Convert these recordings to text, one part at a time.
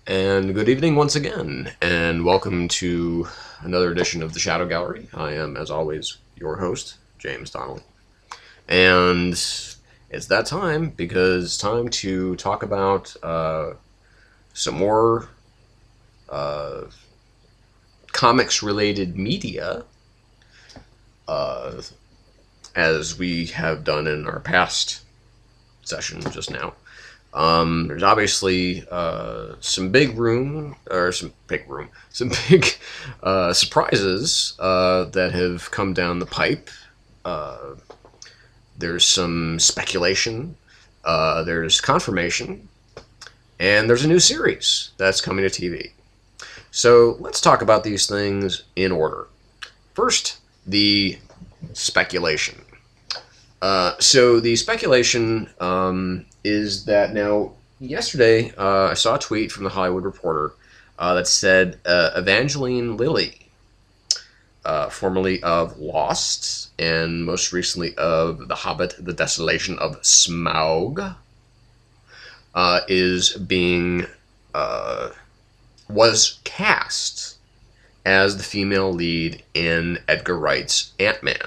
And good evening once again, and welcome to another edition of the Shadow Gallery. I am, as always, your host, James Donnelly. And it's that time because time to talk about some more uh, comics related media, uh, as we have done in our past session just now. There's obviously some big room, or some big surprises that have come down the pipe. Uh, there's some speculation, there's confirmation, and there's a new series that's coming to TV. So let's talk about these things in order. First, the speculation. So the speculation is that now, yesterday I saw a tweet from the Hollywood Reporter that said Evangeline Lilly, formerly of Lost and most recently of The Hobbit, The Desolation of Smaug, is being was cast as the female lead in Edgar Wright's Ant-Man.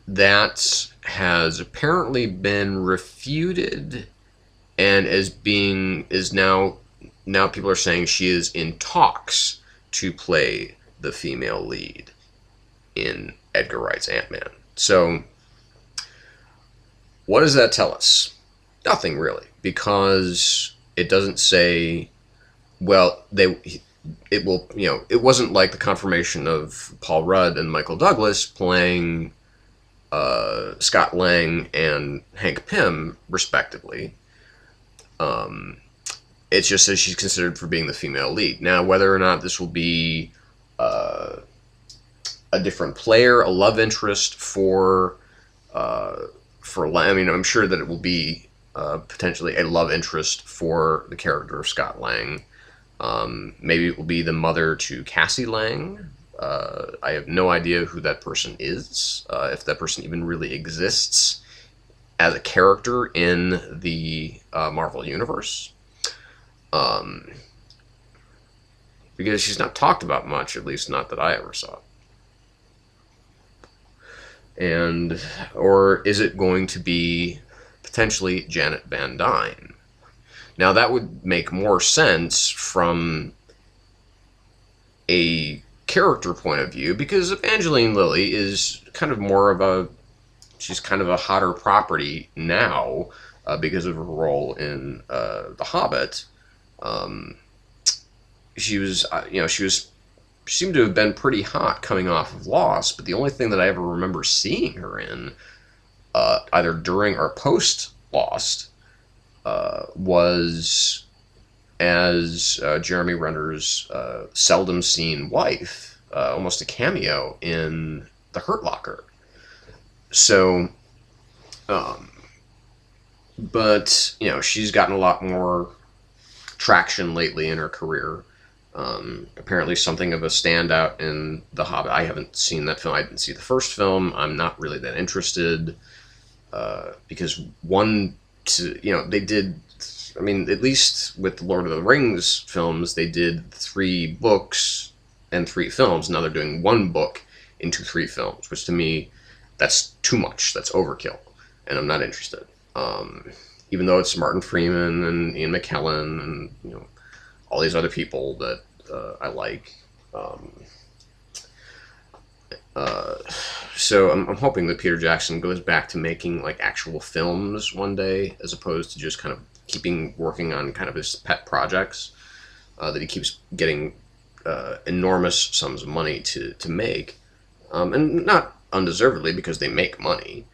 That has apparently been refuted, and is now people are saying she is in talks to play the female lead in Edgar Wright's Ant-Man. So what does that tell us? Nothing really, because it doesn't say, well, it will, it wasn't like the confirmation of Paul Rudd and Michael Douglas playing Scott Lang and Hank Pym, respectively. It just says she's considered for being the female lead. Now, whether or not this will be a different player, a love interest I mean, I'm sure that it will be potentially a love interest for the character of Scott Lang. Maybe it will be the mother to Cassie Lang. I have no idea who that person is, if that person even really exists as a character in the Marvel Universe. Because she's not talked about much, at least not that I ever saw. Or is it going to be potentially Janet Van Dyne? Now, that would make more sense from a character point of view, because Evangeline Lilly is kind of she's kind of a hotter property now, because of her role in The Hobbit. She seemed to have been pretty hot coming off of Lost, but the only thing that I ever remember seeing her in, either during or post Lost, was as Jeremy Renner's seldom seen wife, almost a cameo in The Hurt Locker. So, but she's gotten a lot more traction lately in her career. Apparently something of a standout in The Hobbit. I haven't seen that film. I didn't see the first film. I'm not really that interested, because they did, I mean, at least with the Lord of the Rings films, they did 3 books and 3 films. Now they're doing 1 book into 3 films, which to me, that's too much. That's overkill, and I'm not interested. Even though it's Martin Freeman and Ian McKellen and all these other people that I like. So I'm hoping that Peter Jackson goes back to making like actual films one day, as opposed to just kind of working on kind of his pet projects that he keeps getting enormous sums of money to make, and not undeservedly, because they make money.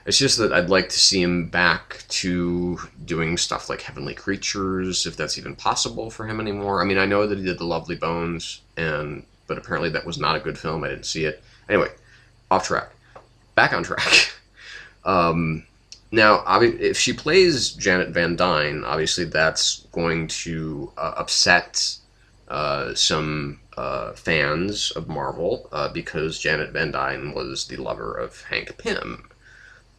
It's just that I'd like to see him back to doing stuff like Heavenly Creatures, if that's even possible for him anymore. I mean, I know that he did The Lovely Bones, but apparently that was not a good film. I didn't see it. Anyway, off track. Back on track. Now, if she plays Janet Van Dyne, obviously that's going to upset some fans of Marvel, because Janet Van Dyne was the lover of Hank Pym.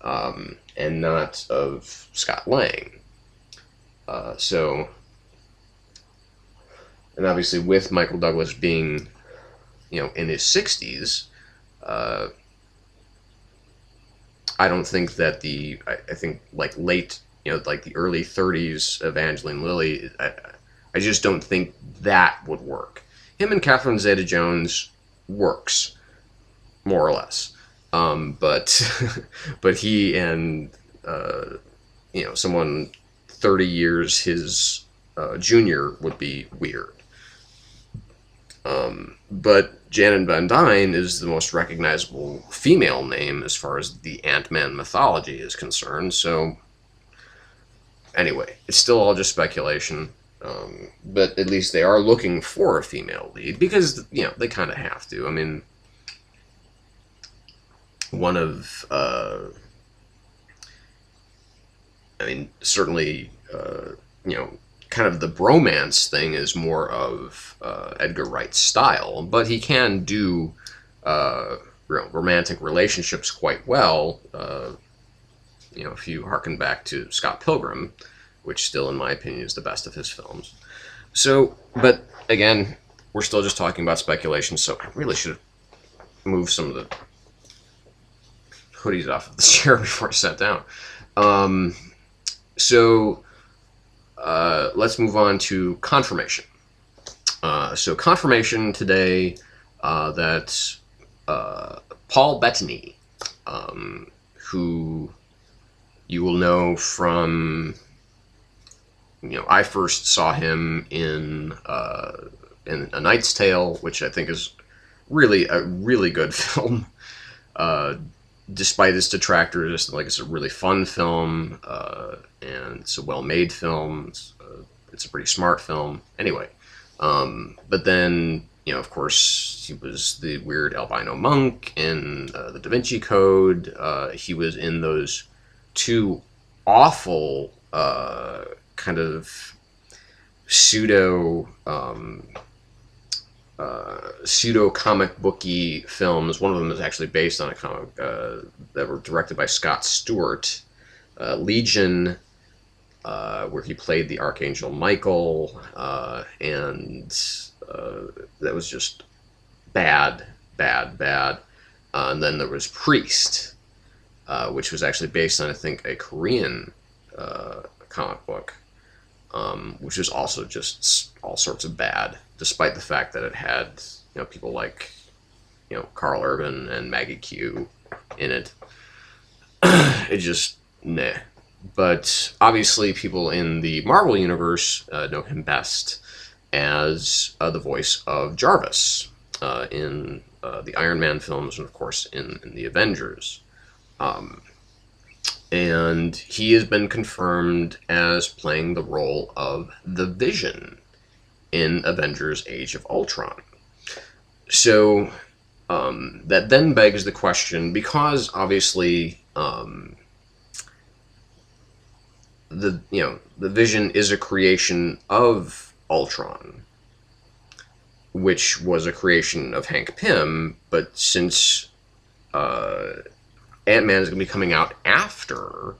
and not of Scott Lang. So, and obviously with Michael Douglas being, in his 60s, I don't think that I think like late, like the early 30s of Angeline Lilly, I just don't think that would work. Him and Catherine Zeta-Jones works, more or less. But but he and someone 30 years his junior would be weird. But Janet Van Dyne is the most recognizable female name as far as the Ant-Man mythology is concerned. So anyway, it's still all just speculation. But at least they are looking for a female lead because, they kind of have to. I mean, one of, certainly, kind of the bromance thing is more of Edgar Wright's style, but he can do romantic relationships quite well. If you harken back to Scott Pilgrim, which still, in my opinion, is the best of his films. So, but again, we're still just talking about speculation, so I really should have moved some of the hoodies off of the chair before I sat down. Let's move on to confirmation. So confirmation today that Paul Bettany, who you will know from, I first saw him in A Knight's Tale, which I think is really a really good film. Despite its detractors, it's a really fun film, and it's a well-made film. It's a pretty smart film. Anyway, but then, of course, he was the weird albino monk in the Da Vinci Code. He was in those two awful kind of pseudo comic booky films. One of them is actually based on a comic that were directed by Scott Stewart, Legion, where he played the Archangel Michael, and that was just bad. And then there was Priest, which was actually based on, I think, a Korean comic book, which was also just all sorts of bad, despite the fact that it had, people like, Carl Urban and Maggie Q in it. It just, nah. But obviously people in the Marvel Universe know him best as the voice of Jarvis in the Iron Man films and, of course, in the Avengers. And he has been confirmed as playing the role of the Vision in Avengers Age of Ultron. So that then begs the question, because obviously the Vision is a creation of Ultron, which was a creation of Hank Pym, but since Ant-Man is going to be coming out after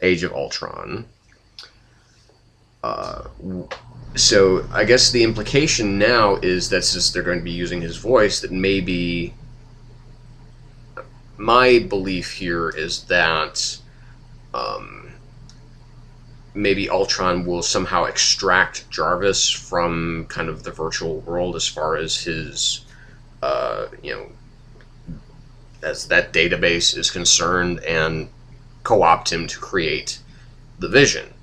Age of Ultron, so I guess the implication now is that since they're going to be using his voice, that maybe, my belief here is that maybe Ultron will somehow extract Jarvis from kind of the virtual world as far as his, as that database is concerned, and co-opt him to create the Vision,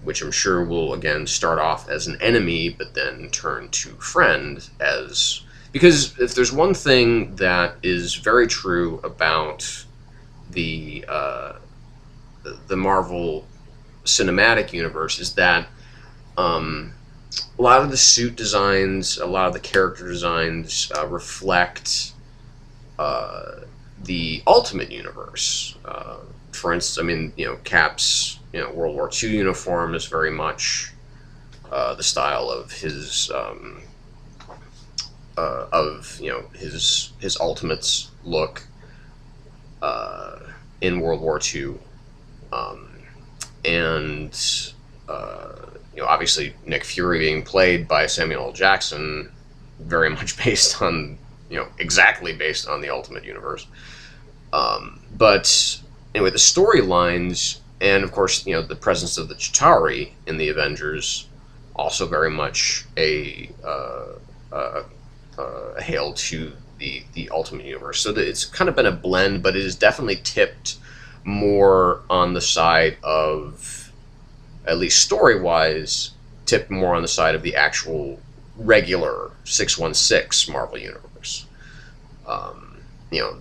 which I'm sure will again start off as an enemy, but then turn to friend. Because if there's one thing that is very true about the Marvel Cinematic Universe, is that a lot of the suit designs, a lot of the character designs reflect the Ultimate Universe. For instance, Cap's World War II uniform is very much the style of his his Ultimates look. in World War II, and obviously Nick Fury being played by Samuel L. Jackson, very much based on exactly based on the Ultimate Universe. But anyway, the storylines, and of course the presence of the Chitauri in the Avengers, also very much a hail to the Ultimate Universe. So that it's kind of been a blend, but it is definitely tipped more on the side of, at least story-wise, tipped more on the side of the actual regular 616 Marvel Universe.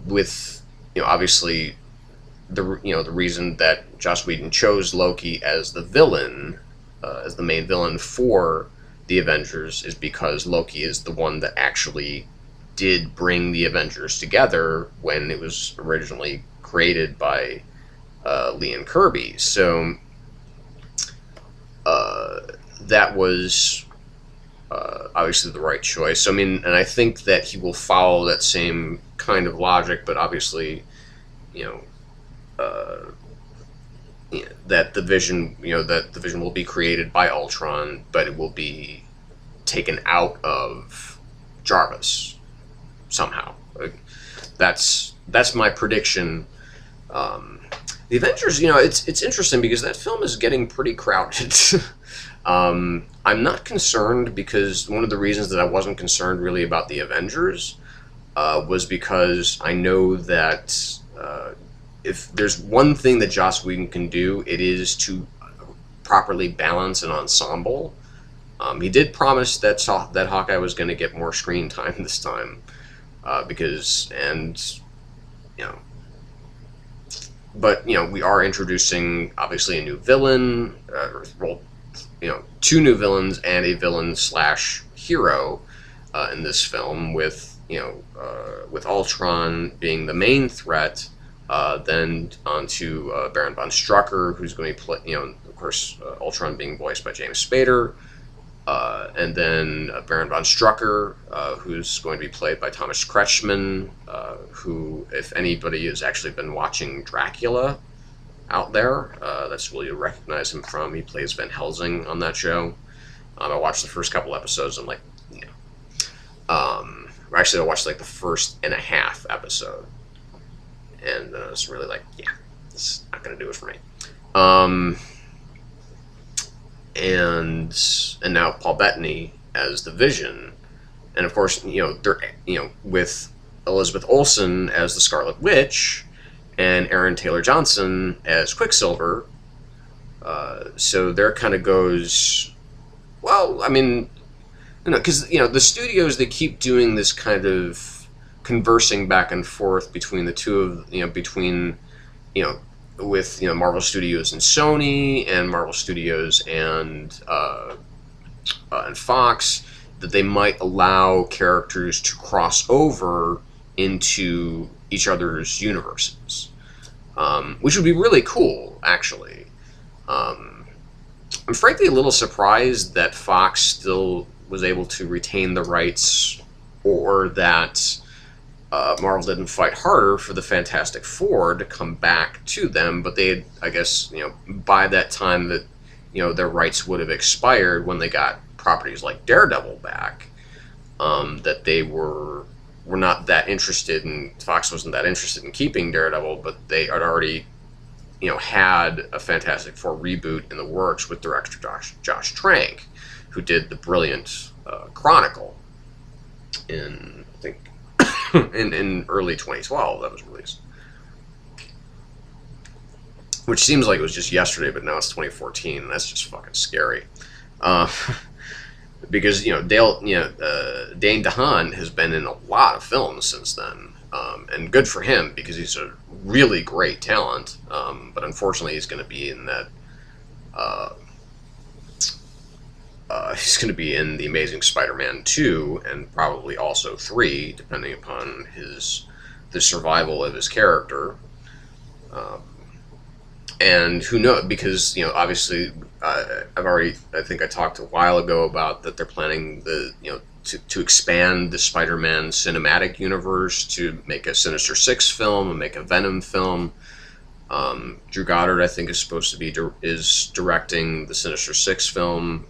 With obviously the reason that Joss Whedon chose Loki as the villain, as the main villain for the Avengers, is because Loki is the one that actually did bring the Avengers together when it was originally created by Lee and Kirby. So that was obviously the right choice. So, I mean, and I think that he will follow that same kind of logic, but obviously, that the Vision, that the Vision will be created by Ultron, but it will be taken out of Jarvis somehow. That's my prediction. The Avengers, it's interesting because that film is getting pretty crowded. I'm not concerned, because one of the reasons that I wasn't concerned really about the Avengers was because I know that if there's one thing that Joss Whedon can do, it is to properly balance an ensemble. He did promise that Hawkeye was going to get more screen time this time, but we are introducing obviously a new villain, two new villains and a villain/hero in this film, with Ultron being the main threat, then onto Baron von Strucker, who's going to be of course Ultron being voiced by James Spader, and then Baron von Strucker, who's going to be played by Thomas Kretschmann, who, if anybody has actually been watching Dracula out there, that's where you recognize him from. He plays Van Helsing on that show. I watched the first couple episodes. I'm like, actually, I watched like the first and a half episode, and I was really like, yeah, this is not going to do it for me. And now Paul Bettany as the Vision, and of course, they're with Elizabeth Olsen as the Scarlet Witch, and Aaron Taylor Johnson as Quicksilver. So there kind of goes, well, I mean, because the studios, they keep doing this kind of conversing back and forth between the two of with Marvel Studios and Sony, and Marvel Studios and Fox, that they might allow characters to cross over into each other's universes, which would be really cool, actually. I'm frankly a little surprised that Fox still was able to retain the rights, or that Marvel didn't fight harder for the Fantastic Four to come back to them, but they had, I guess, by that time that, their rights would have expired when they got properties like Daredevil back, that they were not that interested in, Fox wasn't that interested in keeping Daredevil, but they had already, had a Fantastic Four reboot in the works with director Josh Trank, who did the brilliant Chronicle in, I think, in early 2012 that was released. Which seems like it was just yesterday, but now it's 2014, and that's just fucking scary. Because, Dane DeHaan has been in a lot of films since then. And good for him, because he's a really great talent. But unfortunately, he's going to be in that... he's going to be in The Amazing Spider-Man 2, and probably also 3, depending upon the survival of his character. And who knows, because, obviously, I think I talked a while ago about that they're planning to expand the Spider-Man cinematic universe, to make a Sinister Six film and make a Venom film. Drew Goddard, I think, is supposed to be is directing the Sinister Six film,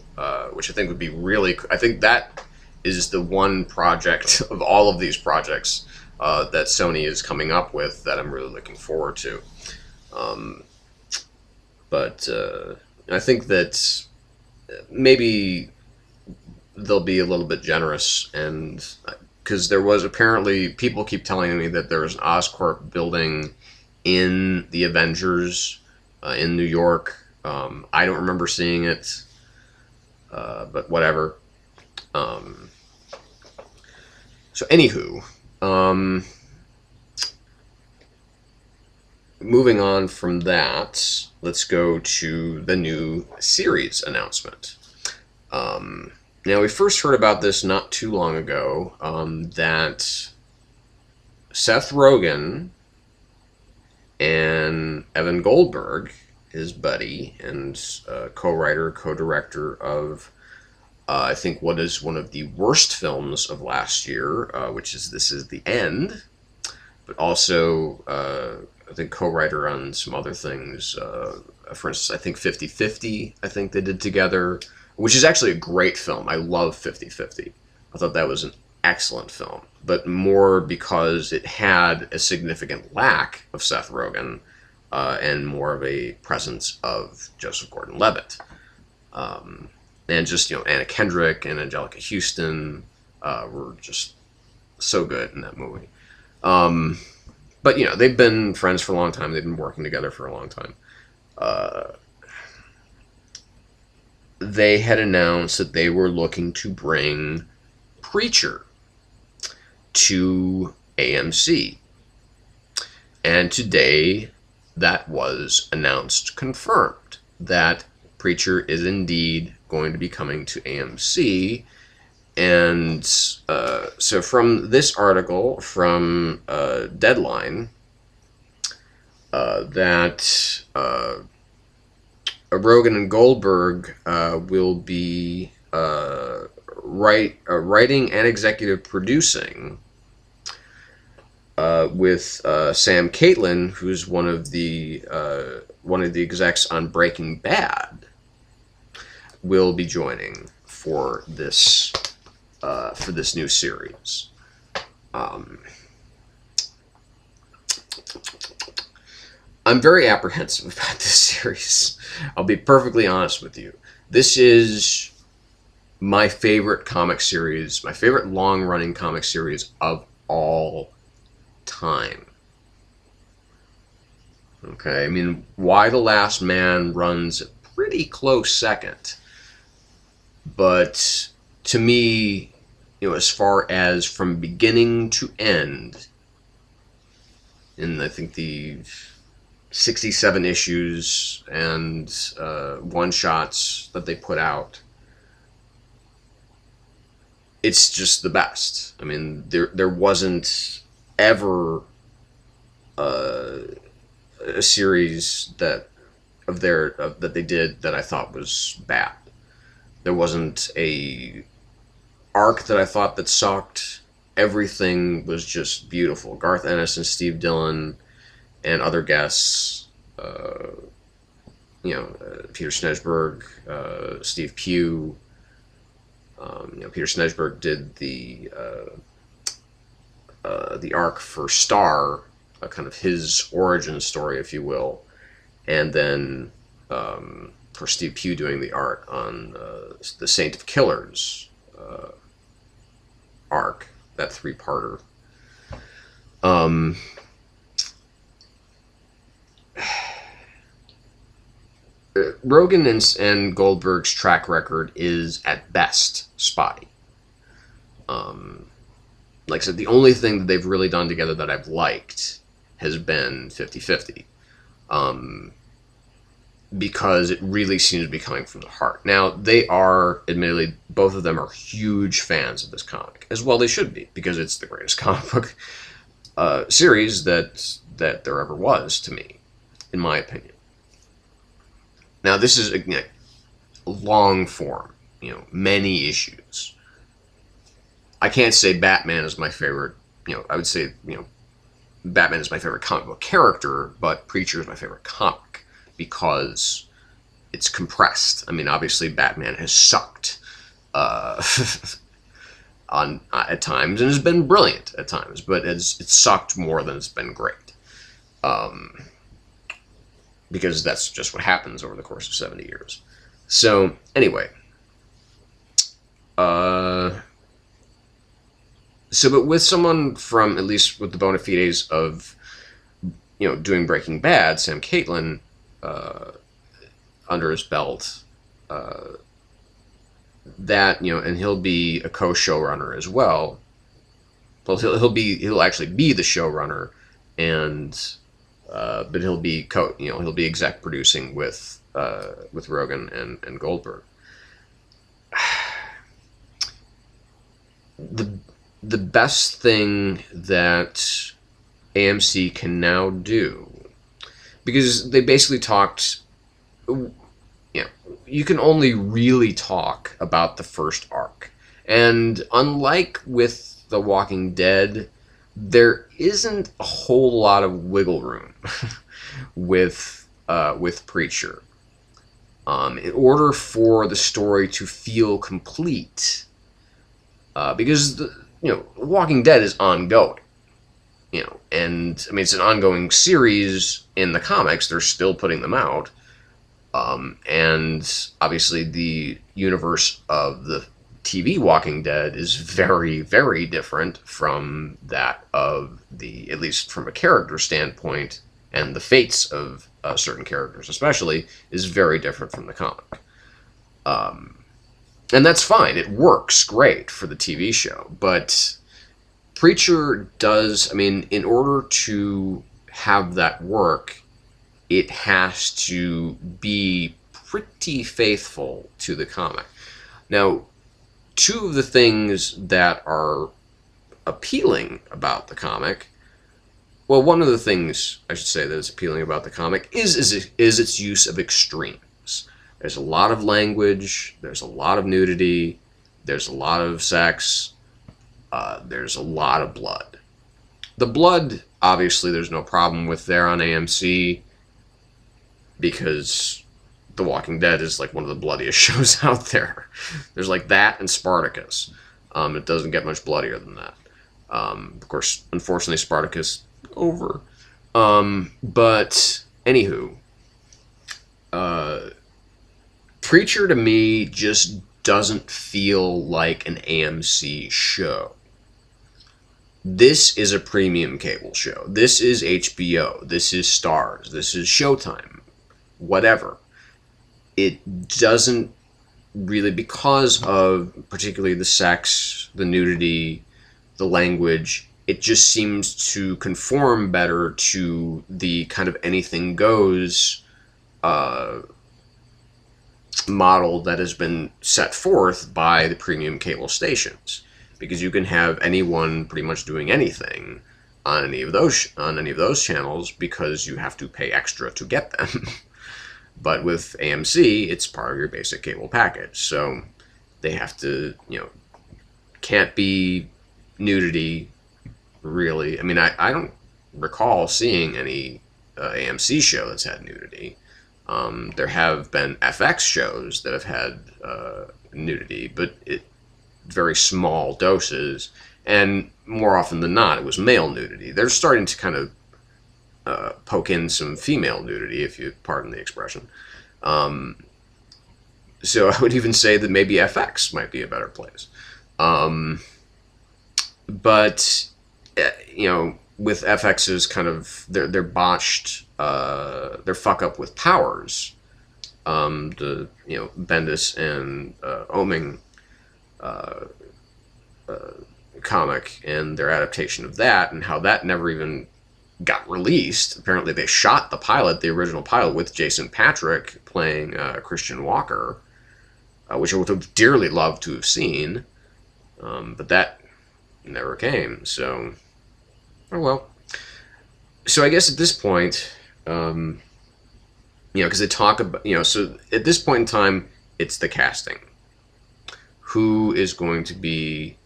which I think would be really. I think that is the one project of all of these projects that Sony is coming up with that I'm really looking forward to. But I think that maybe they'll be a little bit generous, and because there was apparently, people keep telling me that there was an Oscorp building in the Avengers in New York. I don't remember seeing it, but whatever. So anywho, moving on from that, let's go to the new series announcement. Now, we first heard about this not too long ago, that Seth Rogen and Evan Goldberg, his buddy and co-writer, co-director of, I think, what is one of the worst films of last year, which is This Is the End, but also, I think, co-writer on some other things. For instance, I think 50-50, I think they did together, which is actually a great film. I love 50-50. I thought that was an excellent film, but more because it had a significant lack of Seth Rogen and more of a presence of Joseph Gordon-Levitt. And just, Anna Kendrick and Angelica Houston were just so good in that movie. But, they've been friends for a long time. They've been working together for a long time. They had announced that they were looking to bring Preacher to AMC. And today, that was announced, confirmed, that Preacher is indeed going to be coming to AMC. And so from this article from Deadline, that Rogen and Goldberg will be writing and executive producing with Sam Caitlin, who's one of the execs on Breaking Bad, will be joining for this new series. I'm very apprehensive about this series. I'll be perfectly honest with you. This is my favorite comic series, my favorite long-running comic series of all time. Okay, I mean, Why the Last Man runs a pretty close second. But to me, as far as from beginning to end, in I think the 67 issues and one-shots that they put out, it's just the best. I mean, there wasn't ever a series that they did that I thought was bad. There wasn't a arc that I thought that sucked. Everything was just beautiful. Garth Ennis and Steve Dillon and other guests, Peter Snedberg, Steve Pugh. Peter Snedberg did the arc for Star, kind of his origin story, if you will, and then for Steve Pugh doing the art on the Saint of Killers arc, that three-parter. Rogen and Goldberg's track record is at best spotty. Like I said, the only thing that they've really done together that I've liked has been 50-50. Because it really seems to be coming from the heart. Now, they are, admittedly, both of them are huge fans of this comic, as well they should be, because it's the greatest comic book series that there ever was, to me, in my opinion. Now, this is, again, long form, many issues. I can't say Batman is my favorite. I would say Batman is my favorite comic book character, but Preacher is my favorite comic because it's compressed. I mean, obviously, Batman has sucked on at times and has been brilliant at times, but it's sucked more than it's been great. Because that's just what happens over the course of 70 years. So, anyway. But with someone from, at least with the bona fides of, doing Breaking Bad, Sam Caitlin, under his belt, that, and he'll be a co-showrunner as well. Well, he'll actually be the showrunner, and but he'll be he'll be exec producing with Rogan and Goldberg. The best thing that AMC can now do, because they basically talked, you can only really talk about the first arc, and unlike with The Walking Dead, there isn't a whole lot of wiggle room with Preacher. In order for the story to feel complete, because Walking Dead is ongoing, and I mean it's an ongoing series in the comics. They're still putting them out, and obviously the universe of the TV Walking Dead is very, very different from that of at least from a character standpoint, and the fates of certain characters especially is very different from the comic. And that's fine. It works great for the TV show. But Preacher does, I mean, in order to have that work, it has to be pretty faithful to the comic. Now, two of the things that are appealing about the comic, well, one of the things I should say that is appealing about the comic is its use of extremes. There's a lot of language, there's a lot of nudity, there's a lot of sex, there's a lot of blood. The blood, obviously, there's no problem with there on AMC, because The Walking Dead is like one of the bloodiest shows out there. There's like that and Spartacus. It doesn't get much bloodier than that. Of course, unfortunately, Spartacus over. But anywho, Preacher to me just doesn't feel like an AMC show. This is a premium cable show. This is HBO. This is Starz. This is Showtime. Whatever. It doesn't really, because of particularly the sex, the nudity, the language, it just seems to conform better to the kind of anything goes model that has been set forth by the premium cable stations, because you can have anyone pretty much doing anything on any of those channels because you have to pay extra to get them. But with AMC, it's part of your basic cable package, so they have to, can't be nudity, really. I mean, I don't recall seeing any AMC show that's had nudity. There have been FX shows that have had nudity, but very small doses, and more often than not, it was male nudity. They're starting to kind of poke in some female nudity, if you pardon the expression. So I would even say that maybe FX might be a better place. But with FX's kind of their botched their fuck up with Powers, the Bendis and Oeming comic, and their adaptation of that, and how that never even got released. Apparently they shot the original pilot with Jason Patric playing Christian Walker, which I would have dearly loved to have seen, but that never came. So, oh well. So I guess at this point, because they talk about, so at this point in time, it's the casting. Who is going to be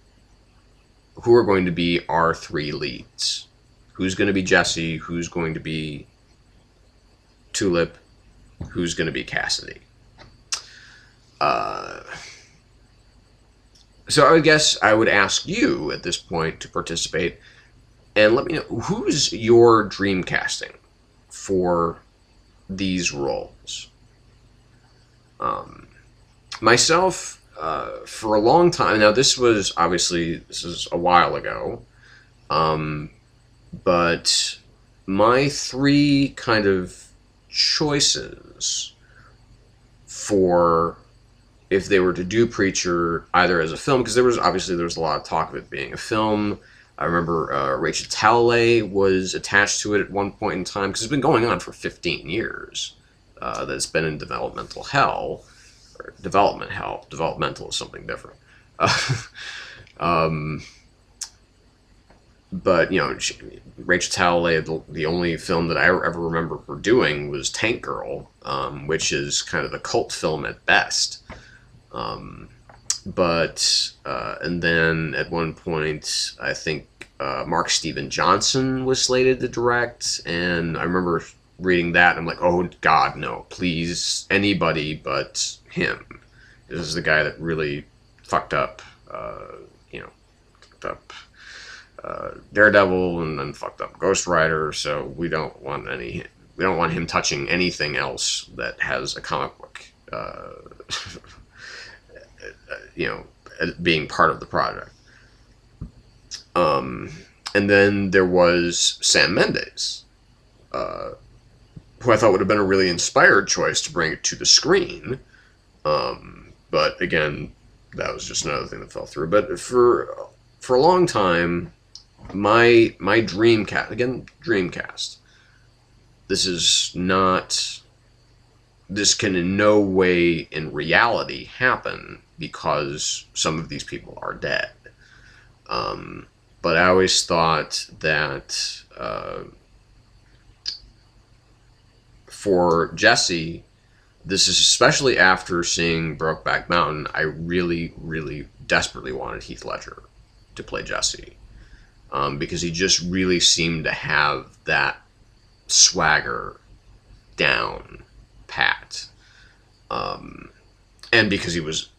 who are going to be our three leads. Who's going to be Jesse? Who's going to be Tulip? Who's going to be Cassidy? So I guess I would ask you at this point to participate and let me know, who's your dream casting for these roles? Myself, for a long time, now this is a while ago, but my three kind of choices for if they were to do Preacher either as a film, because there was a lot of talk of it being a film. I remember Rachel Talalay was attached to it at one point in time, because it's been going on for 15 years. That it's been in developmental hell, or development hell. Developmental is something different. But, Rachel Talalay, the only film that I ever remember her doing was Tank Girl, which is kind of a cult film at best. And then at one point, I think Mark Steven Johnson was slated to direct, and I remember reading that, and I'm like, oh God, no, please, anybody but him. This is the guy that really fucked up, Daredevil and then fucked up Ghost Rider, so we don't want him touching anything else that has a comic book, being part of the project. And then there was Sam Mendes, who I thought would have been a really inspired choice to bring it to the screen. But again, that was just another thing that fell through. But for a long time, my Dreamcast. This can in no way in reality happen because some of these people are dead. But I always thought that for Jesse, this is especially after seeing Brokeback Mountain, I really, really desperately wanted Heath Ledger to play Jesse. Because he just really seemed to have that swagger down pat. And because he was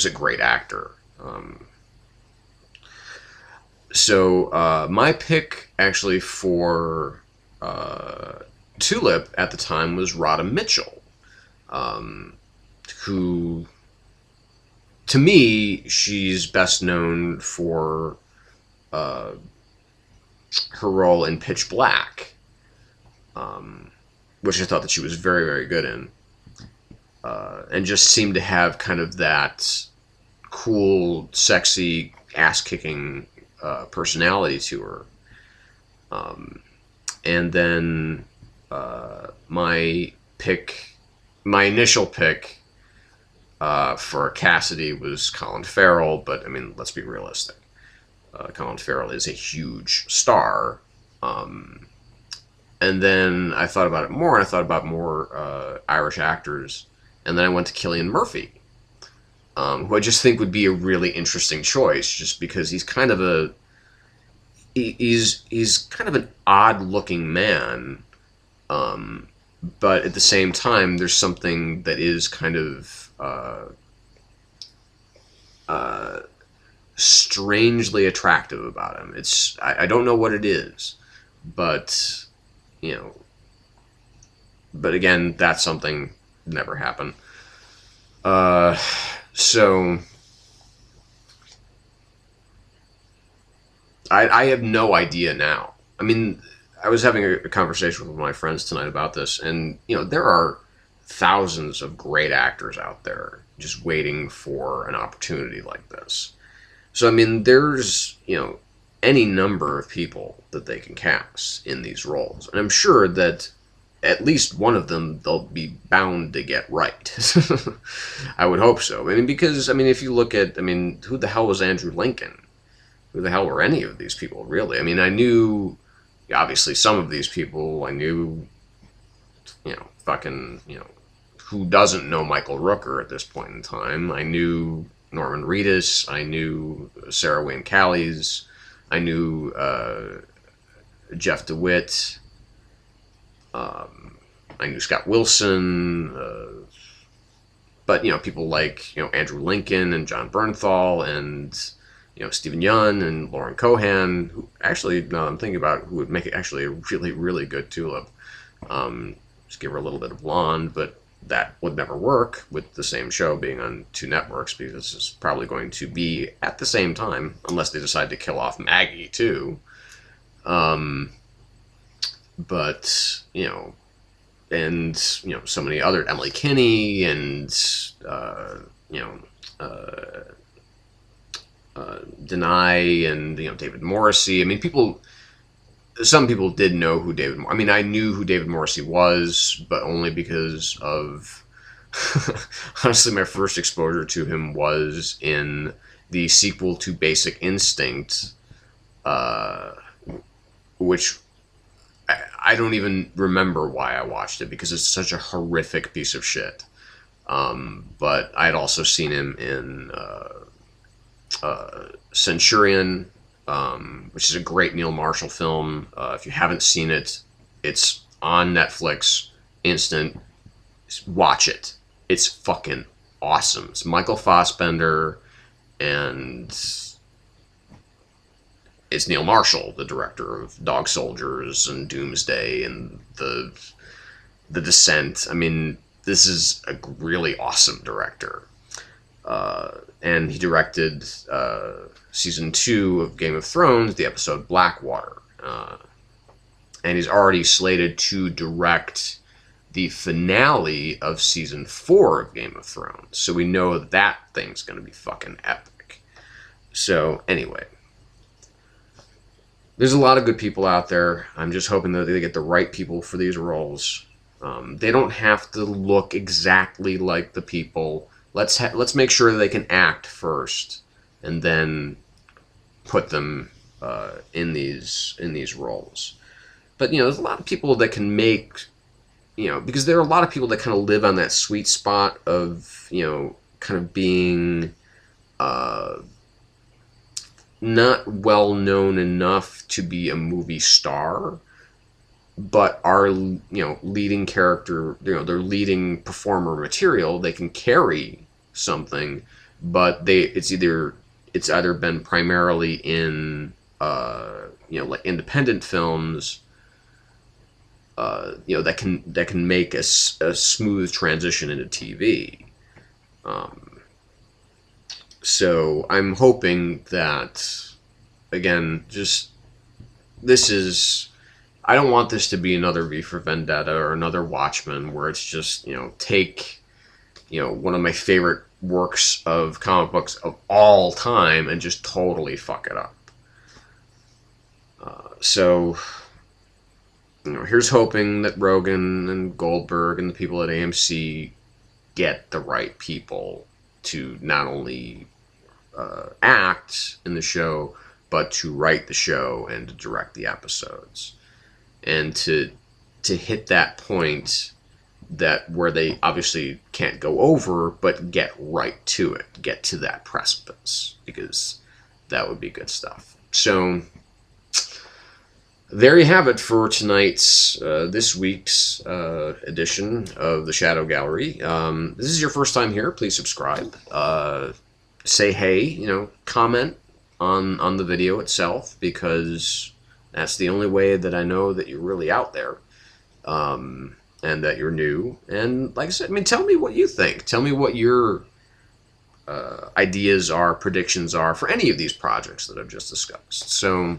a great actor. So my pick actually for Tulip at the time was Radha Mitchell, who, to me, she's best known for her role in Pitch Black, which I thought that she was very, very good in, and just seemed to have kind of that cool, sexy, ass-kicking personality to her. And then my initial pick for Cassidy was Colin Farrell, but I mean, let's be realistic. Colin Farrell is a huge star. And then I thought about it more, and I thought about more Irish actors, and then I went to Cillian Murphy, who I just think would be a really interesting choice, just because he's kind of he's kind of an odd-looking man, but at the same time, there's something that is kind of strangely attractive about him. I don't know what it is, but but again, that's something that never happened. So I have no idea now. I mean, I was having a conversation with my friends tonight about this, and there are thousands of great actors out there just waiting for an opportunity like this. So I mean, there's any number of people that they can cast in these roles, and I'm sure that at least one of them they'll be bound to get right. I would hope so. I mean, because if you look at, who the hell was Andrew Lincoln? Who the hell were any of these people, really? I mean, I knew, obviously, some of these people. I knew, who doesn't know Michael Rooker at this point in time? I knew Norman Reedus. I knew Sarah Wayne Callies. I knew Jeff DeWitt. I knew Scott Wilson. But, people like, Andrew Lincoln and John Bernthal and, Stephen Yeun and Lauren Cohan, who actually, now I'm thinking about who would make it actually a really, really good Tulip. Just give her a little bit of blonde, but that would never work with the same show being on two networks, because it's probably going to be at the same time, unless they decide to kill off Maggie, too. But, and, so many other, Emily Kinney and, Denai and, David Morrissey. I mean, some people did know who I knew who David Morrissey was, but only because of, honestly, my first exposure to him was in the sequel to Basic Instinct, which I don't even remember why I watched it, because it's such a horrific piece of shit. But I had also seen him in Centurion, which is a great Neil Marshall film. If you haven't seen it, it's on Netflix. Instant. Watch it. It's fucking awesome. It's Michael Fassbender, and it's Neil Marshall, the director of Dog Soldiers and Doomsday and The Descent. I mean, this is a really awesome director. And he directed season 2 of Game of Thrones, the episode Blackwater. And he's already slated to direct the finale of season 4 of Game of Thrones. So we know that thing's going to be fucking epic. So, anyway. There's a lot of good people out there. I'm just hoping that they get the right people for these roles. They don't have to look exactly like the people. Let's make sure they can act first, and then put them in these roles. But there's a lot of people that can make, because there are a lot of people that kind of live on that sweet spot of kind of being not well known enough to be a movie star, but are leading character, their leading performer material. They can carry something, but it's either been primarily in like independent films, that can make a smooth transition into TV. So I'm hoping that, again, I don't want this to be another V for Vendetta or another Watchmen, where it's just, take, one of my favorite works of comic books of all time and just totally fuck it up. So, here's hoping that Rogan and Goldberg and the people at AMC get the right people to not only act in the show, but to write the show and to direct the episodes, and to hit that point where they obviously can't go over, but get right to it, get to that precipice, because that would be good stuff. So there you have it for tonight's, this week's edition of the Shadow Gallery. This is your first time here, please subscribe. Say hey, comment on the video itself, because that's the only way that I know that you're really out there, and that you're new. And like I said, tell me what you think. Tell me what your ideas are, predictions are for any of these projects that I've just discussed. So,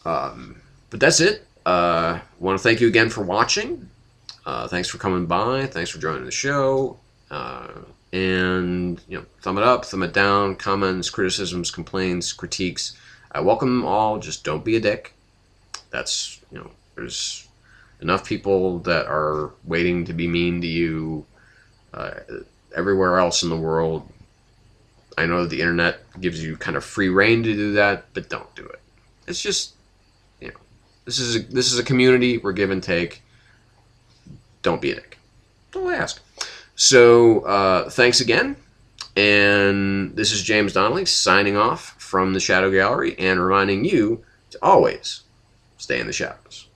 but that's it. I want to thank you again for watching. Thanks for coming by. Thanks for joining the show. And, thumb it up, thumb it down, comments, criticisms, complaints, critiques. I welcome them all. Just don't be a dick. That's, there's enough people that are waiting to be mean to you everywhere else in the world. I know the internet gives you kind of free reign to do that, but don't do it. It's just, this is a community. We're give and take. Don't be a dick. Don't ask. So, thanks again. And this is James Donnelly signing off from the Shadow Gallery and reminding you to always stay in the shadows.